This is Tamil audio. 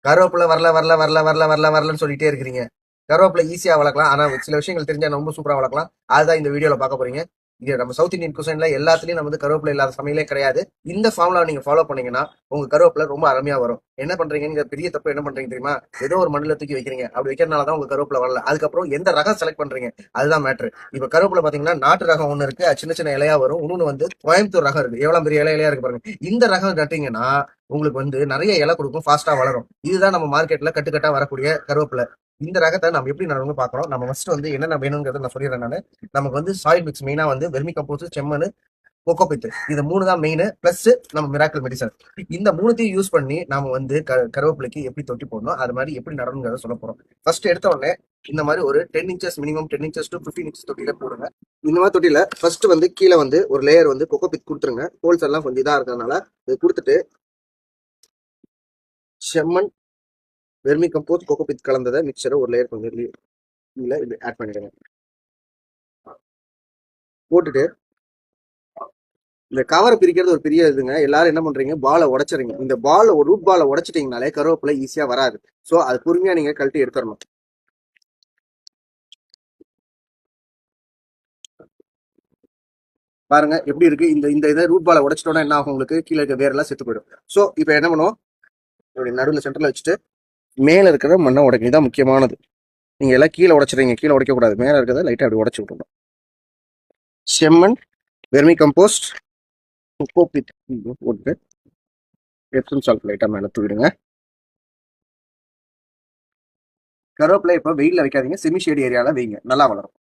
கருவேப்பிலை வரல வரல வரல வரல வரல வரலன்னு சொல்லிட்டே இருக்கிறீங்க. கருவேப்பிலை ஈஸியா வளர்க்கலாம். ஆனா சில விஷயங்கள் தெரிஞ்சா ரொம்ப சூப்பரா வளர்க்கலாம். அதுதான் இந்த வீடியோல பார்க்க போறீங்க. இது நம்ம சவுத் இந்தியன் குசைன்ல எல்லாத்துலயும் நம்ம வந்து கருவேப்பிலை இல்லாத சமையலே கிடையாது. இந்த ஃபார்முலா நீங்க ஃபாலோ பண்ணீங்கன்னா உங்க கருவேப்பிலை ரொம்ப அருமையா வரும். என்ன பண்றீங்க பெரிய தப்பு என்ன பண்றீங்க தெரியுமா? ஏதோ ஒரு மண்ணில தூக்கி வைக்கிறீங்க. அப்படி வைக்கிறதுனாலதான் உங்க கருவேப்பிலை வரல. அதுக்கப்புறம் எந்த ரகம் செலக்ட் பண்றீங்க அதுதான் மேட்ரு. இப்ப கருவேப்பிலை பாத்தீங்கன்னா நாட்டு ரகம் ஒண்ணு இருக்கு, அது சின்ன சின்ன இலையா வரும். இன்னொன்னு வந்து கோயம்புத்தூர் ரகம் இருக்கு, எவ்வளவு பெரிய இலையா இருக்கு பாருங்க. இந்த ரகம் நட்டீங்கன்னா உங்களுக்கு வந்து நிறைய இலை கொடுக்கும், ஃபாஸ்டா வளரும். இதுதான் நம்ம மார்க்கெட்ல கட்டுக்கட்டா வரக்கூடிய கருவேப்பிலை. இந்த ரகத்தை நம்ம எப்படி நடந்து பார்க்கறோம். நம்ம ஃபர்ஸ்ட் வந்து என்னென்ன வேணுங்கிறத நான் சொல்லிடுறேன் நானு. நமக்கு வந்து சாயில் மிக்ஸ் மெயினா வந்து வெர்மி கம்போஸ்ட், செம்மண், கோகோபித், இது 3 தான் மெயின். பிளஸ் நம்ம மிராக்கிள் மெடிசன். இந்த 3த்தையும் யூஸ் பண்ணி நாம வந்து கருவேப்பிலைக்கு எப்படி தொட்டி போடணும், அது மாதிரி எப்படி நடணுங்கிறத சொல்ல போறோம். ஃபர்ஸ்ட் எடுத்த உடனே இந்த மாதிரி ஒரு 10 inches minimum 10 inches to 15 inches தொட்டியில போடுங்க. இந்த மாதிரி தொட்டியில ஃபர்ஸ்ட் வந்து கீழே வந்து ஒரு லேயர் வந்து கோகோபித் கொடுத்துருங்க. ஹோல்ஸ் எல்லாம் கொஞ்சம் இதா இருக்கிறதுனால இது கொடுத்துட்டு செம்மண், வெர்மி கம்போஸ்ட், கோகோபித் கலந்ததை மிக்சரை ஒரு லேயர் கொஞ்சம் கீழே இது ஆட் பண்ணிடுங்க. போட்டுட்டு இந்த கவரை பிரிக்கிறது ஒரு பெரிய இதுங்க. எல்லாரும் என்ன பண்றீங்க, பாலை உடைச்சிறீங்க. இந்த பால் ஒரு ரூட் பாலை உடைச்சிட்டீங்கனாலே கருவேப்பிலை ஈஸியா வராது. ஸோ அது பொறுமையா நீங்க கழட்டி எடுத்துடணும். பாருங்க எப்படி இருக்கு. இந்த இந்த இதை ரூட் பாலை உடைச்சிட்டோம்னா என்ன ஆகும், உங்களுக்கு கீழே இருக்க வேரெல்லாம் செத்து போயிடும். ஸோ இப்போ என்ன பண்ணுவோம், இப்படி நடுவில் சென்டர்ல வச்சுட்டு மேல இருக்கிற மண்ணை உடைக்கணும். இதான் முக்கியமானது. நீங்க எல்லாம் கீழே உடைச்சிடுறீங்க, கீழே உடைக்க கூடாது. மேல இருக்கிறத லைட்டா அப்படி உடைச்சு விட்டணும். செம்மண், வெர்மி கம்போஸ்ட், கோகோபித் போட்டு எப்சம் சால்ட் லைட்டா மேல தூவிடுங்க. கருவேப்பிலை இப்போ வெயில்ல வைக்காதீங்க, செமி ஷேட் ஏரியால வைங்க, நல்லா வளரும்.